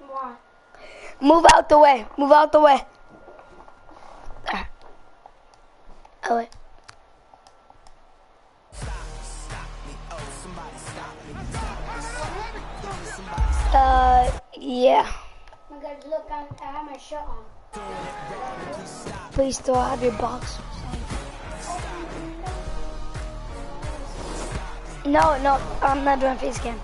Why? Move out the way. Move out the way. There. Elliot. Yeah. Oh my God, look, I have my shirt on. Please still have your box. No, I'm not doing face cam.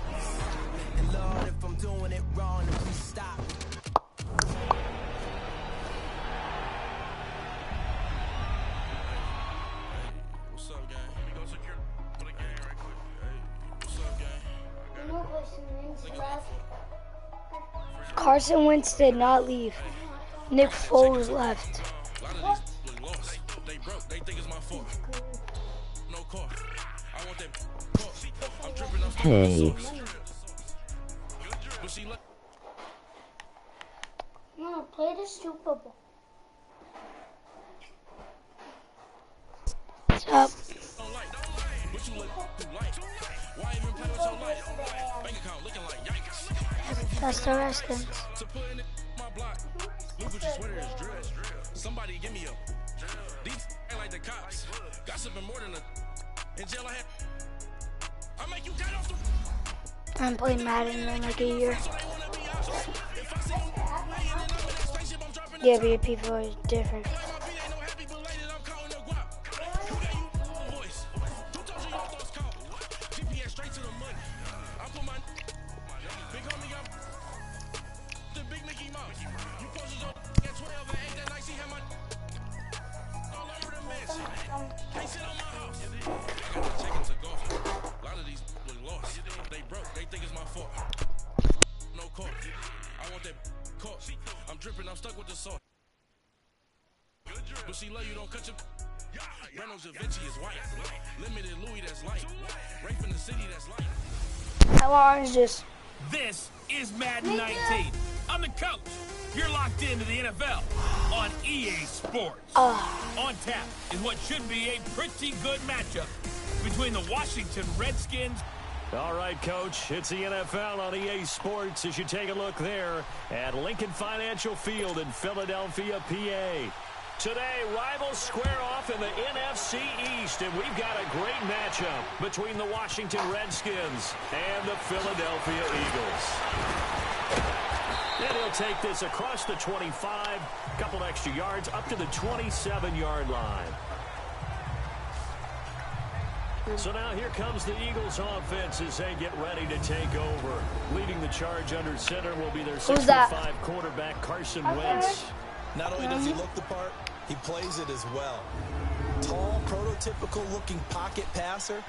Carson Wentz did not leave. Nick Foles left. Hey. No, play the Super Bowl. What's up? That's the Redskins. Somebody give me a these like the cops. Gossiping more than a in jail I had. I make you get off the I haven't played Madden in like a year. Yeah, but your people are different. I'm stuck with the sauce. But she love you, don't cut your Reynolds Da Vinci is white. Limited Louis that's light. Rape in the city that's light. How long is this? This is Madden 19. I'm the coach. You're locked into the NFL on EA Sports. On tap is what should be a pretty good matchup between the Washington Redskins. All right, Coach, it's the NFL on EA Sports as you take a look there at Lincoln Financial Field in Philadelphia, PA. Today, rivals square off in the NFC East, and we've got a great matchup between the Washington Redskins and the Philadelphia Eagles. And he'll take this across the 25, a couple extra yards, up to the 27-yard line. So now here comes the Eagles offense as they get ready to take over. Leading the charge under center will be their 6'5" quarterback, Carson Wentz. Not only does he look the part, he plays it as well. Tall, prototypical-looking pocket passer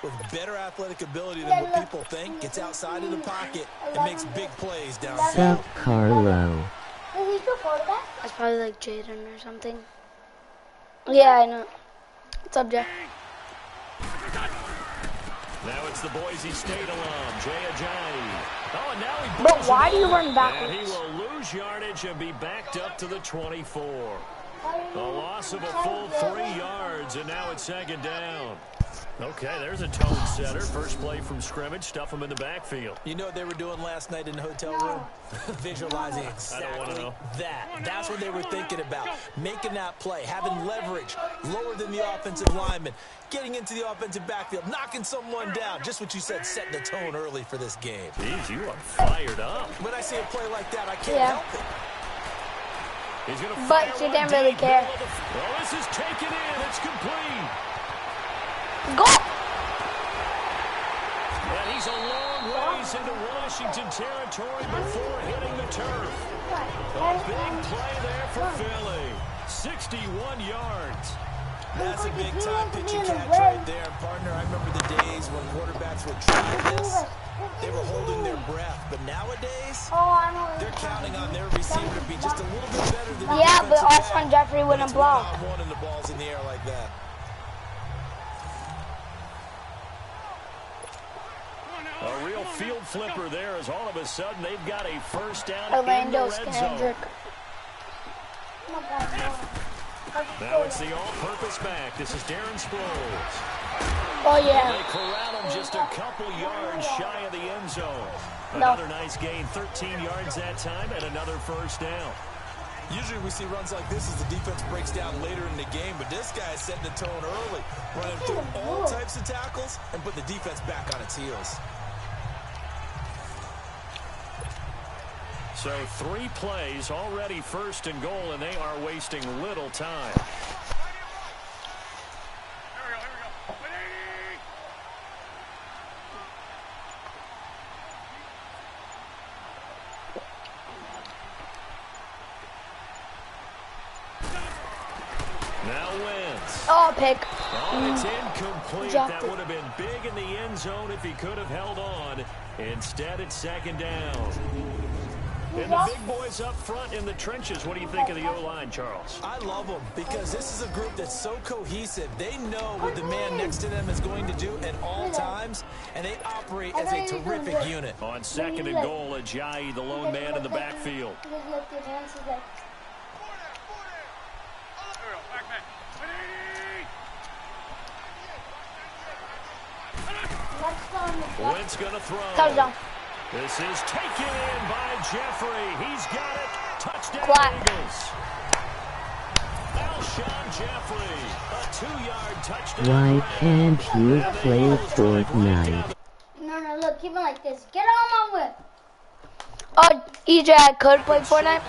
with better athletic ability than what people think. Gets outside of the pocket and makes big plays downfield. What's up, Carlo? That's probably like Jaden or something. Yeah, I know. What's up, Jay? Now it's the Boise State alum, Jay Ajayi. Oh, and now he But why do you run backwards? And he will lose yardage and be backed up to the 24. A loss of a full 3 yards, and now it's second down. Okay, there's a tone setter. First play from scrimmage, stuff him in the backfield. You know what they were doing last night in the hotel room? Visualizing exactly that. That's what they were thinking about. Making that play, having leverage, lower than the offensive lineman, getting into the offensive backfield, knocking someone down. Just what you said, setting the tone early for this game. Jeez, you are fired up. When I see a play like that, I can't help it. He's gonna But she didn't really care. Well, this is taken in. It's complete. Go! And he's a long ways into Washington territory before hitting the turf. A big play there for Philly. 61 yards. That's a big-time pitching catch right there. And, partner, I remember the days when quarterbacks would try this. They were holding their breath. But nowadays, they're counting on their receiver to be just a little bit better than the Yeah, but defensive Alshon back. Jeffrey wouldn't block. One and the ball's in the air like that. A real field flipper there as all of a sudden they've got a first down Orlando in the red zone. Now it's the all-purpose back. This is Darren Sproles. Oh, yeah. They corral him just a couple yards shy of the end zone. Another nice gain, 13 yards that time, and another first down. Usually we see runs like this as the defense breaks down later in the game, but this guy is setting the tone early, running through all types of tackles and put the defense back on its heels. So 3 plays, already first and goal, and they are wasting little time. Now Wentz. Oh, pick. Oh, it's incomplete. That would have been big in the end zone if he could have held on. Instead, it's second down. And the big boys up front in the trenches. What do you think of the O-line, Charles? I love them because this is a group that's so cohesive. They know what the man next to them is going to do at all times, and they operate as a terrific unit. On second and goal, Ajayi, the lone man in the backfield. Wentz gonna throw. Touchdown. This is taken in by Jeffrey. He's got it. Touchdown, Eagles. Alshon Jeffrey, a 2-yard touchdown. Why can't you play Fortnite? No, look, keep it like this. Get on my whip. EJ, I could play Fortnite,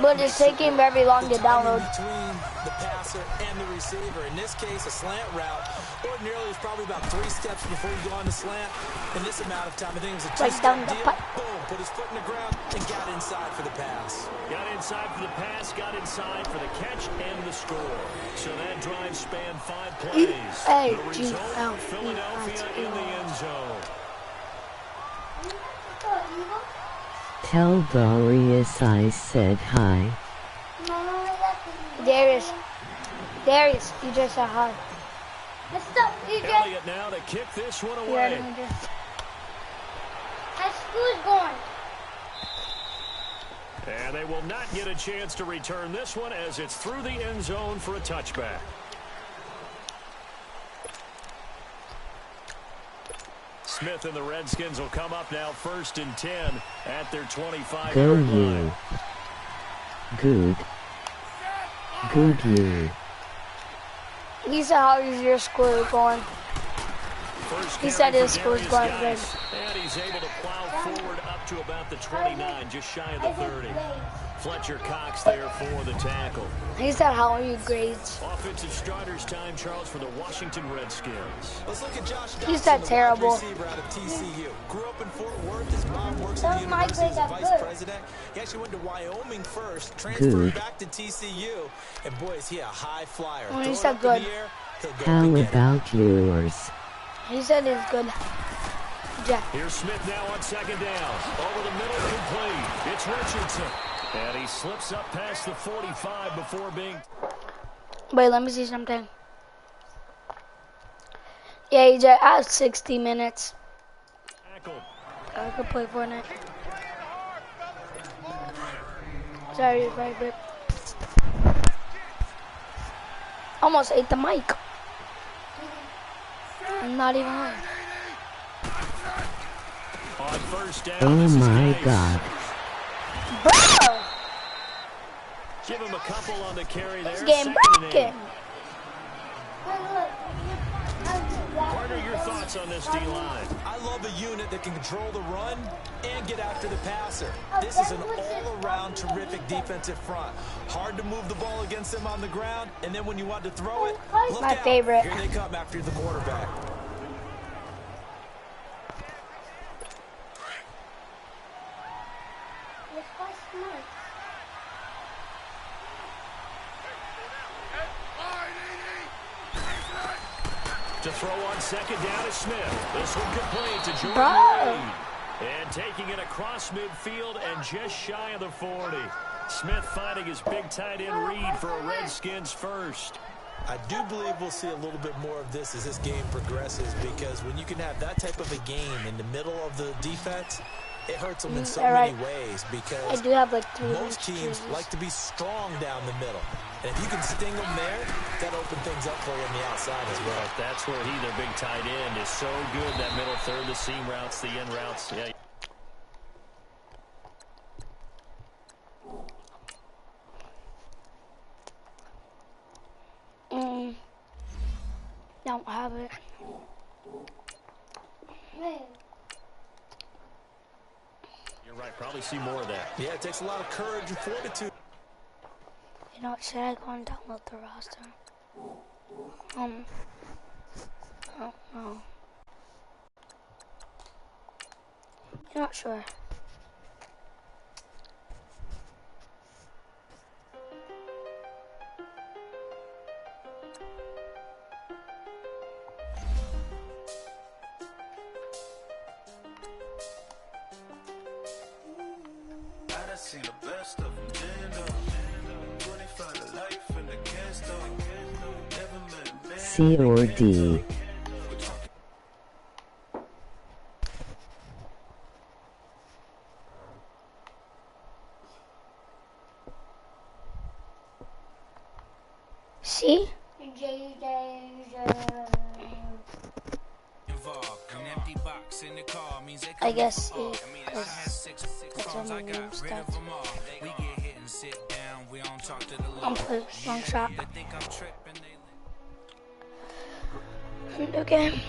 but it's taking very long to download. Between the passer and the receiver. In this case, a slant route. Ordinarily, it's probably about 3 steps before you go on the slant. In this amount of time, I think it was a 2-step deal. Boom, put his foot in the ground and got inside for the pass. Got inside for the pass, got inside for the catch and the score. So that drive spanned 5 plays. The result, Philadelphia in the end zone. Tell Darius I said hi. Darius, you just said hi. Let's stop, EJ. Elliott now to kick this one away. High school's going. And they will not get a chance to return this one as it's through the end zone for a touchback. Smith and the Redskins will come up now 1st and 10 at their 25-yard line. Good you. He said, how is your school going? He said his school's going good. And he's able to plow forward up to about the 29, just shy of the 30. Fletcher Cox there for the tackle. He said, how are your grades? Offensive starters time, Charles, for the Washington Redskins. Let's look at Josh Dawson, He said terrible. receiver out of TCU. Grew up in Fort Worth. His mom works at the university as a vice president. He actually went to Wyoming first, transferred back to TCU. And boy, is he a high flyer. Oh, he said good. How about yours? He said it's good. Jack. Here's Smith now on second down. Over the middle, complete. It's Richardson. And he slips up past the 45 before being... Wait, let me see something. Yeah, EJ, I have 60 minutes. I could play Fortnite. Sorry, right, but almost ate the mic. I'm not even on. On first down, oh my God. Bro! Give him a couple on the carry there. This game broken. What are your thoughts on this D-line? I love a unit that can control the run and get after the passer. This is an all-around terrific defensive front. Hard to move the ball against them on the ground, and then when you want to throw it, look My out. favorite. Here they come after the quarterback. To throw on second down is Smith. This one complete to Jordan Reed. And taking it across midfield and just shy of the 40. Smith finding his big tight end Reed for a Redskins first. I do believe we'll see a little bit more of this as this game progresses, because when you can have that type of a game in the middle of the defense, it hurts them in so many ways, because I do have like 3 most teams like to be strong down the middle. And if you can sting them there, that opens things up for you on the outside as well. That's where their big tight end, is so good. That middle third, the seam routes, the in routes. Yeah. don't have it. Man. You're right, probably see more of that. Yeah, it takes a lot of courage and fortitude. You know what, should I go and download the roster? I don't know. You're not sure. Seen the best of them, Jando. 25 to life in the cast never met man. C or D. C? I guess C, because that's my name stats. I'm playing long shot. Okay.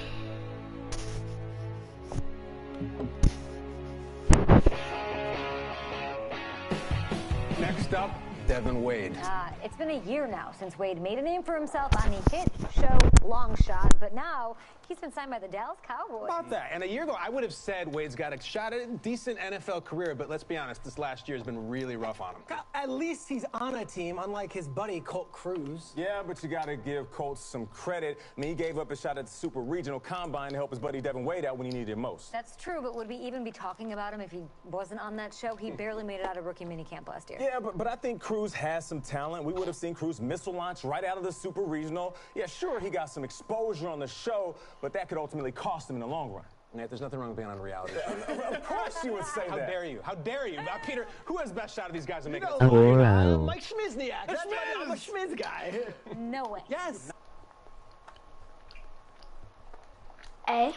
Next up, Devin Wade. It's been a year now since Wade made a name for himself on the hit show Long Shot, but now he's been signed by the Dallas Cowboys. How about that? And a year ago, I would have said Wade's got a shot at a decent NFL career, but let's be honest, this last year has been really rough on him. At least he's on a team, unlike his buddy Colt Cruz. Yeah, but you got to give Colt some credit. I mean, he gave up a shot at the Super Regional Combine to help his buddy Devin Wade out when he needed it most. That's true, but would we even be talking about him if he wasn't on that show? He barely made it out of rookie minicamp last year. Yeah, but I think Cruz has some talent. We would have seen Cruz missile launch right out of the Super Regional. Yeah, sure, he got some exposure on the show, but that could ultimately cost him in the long run. Nate, there's nothing wrong with being on a reality show. Of course you would say How that. How dare you? How dare you? Peter, who has the best shot of these guys to make it? Mike Schmizniak. That's right, I'm a Schmiz guy. No way. Yes. A.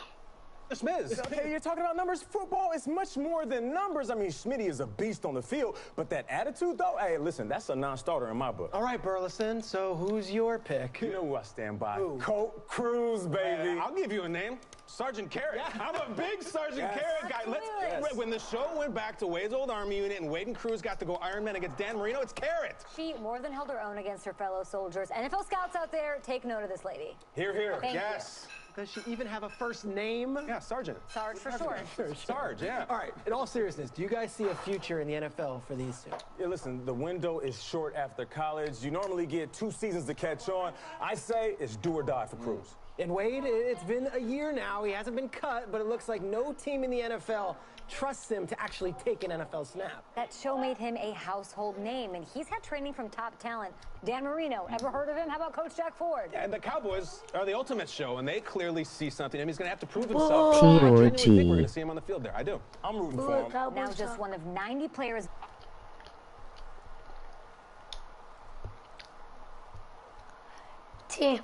Schmiz. Okay, you're talking about numbers. Football is much more than numbers. I mean, Schmitty is a beast on the field, but that attitude, though, hey, listen, that's a non-starter in my book. All right, Burleson, so who's your pick? You know who I stand by. Who? Colt Cruz, baby. I'll give you a name. Sergeant Carrot. Yeah. I'm a big Sergeant Carrot guy. When the show went back to Wade's old Army unit and Wade and Cruz got to go Iron Man against Dan Marino, it's Carrot. She more than held her own against her fellow soldiers. NFL scouts out there, take note of this lady. Here, here. Thank Yes. Does she even have a first name? Yeah, Sergeant. Sarge for short. Sarge, yeah. All right, in all seriousness, do you guys see a future in the NFL for these two? Yeah, listen, the window is short after college. You normally get 2 seasons to catch on. I say it's do or die for Cruz. And Wade, it's been a year now. He hasn't been cut, but it looks like no team in the NFL trusts him to actually take an NFL snap. That show made him a household name, and he's had training from top talent. Dan Marino, ever heard of him? How about Coach Jack Ford? Yeah, and the Cowboys are the ultimate show, and they clearly see something. I mean, he's going to have to prove himself. T I or genuinely think G. we're going to see him on the field there. I do. I'm rooting for him. Now just one of 90 players. T.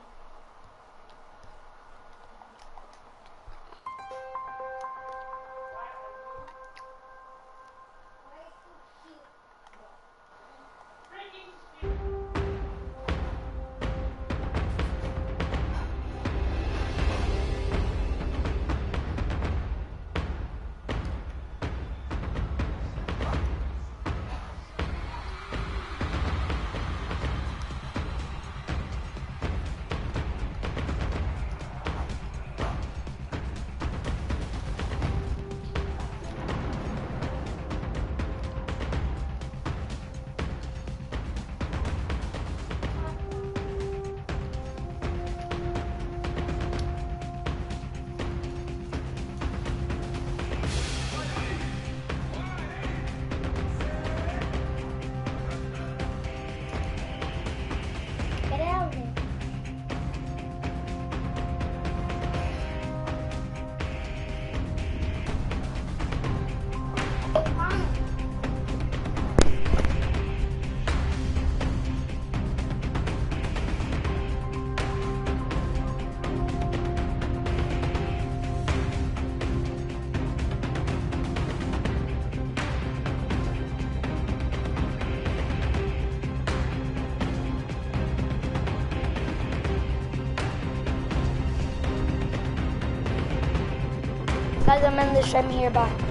Guys, I'm ending the stream here. Bye.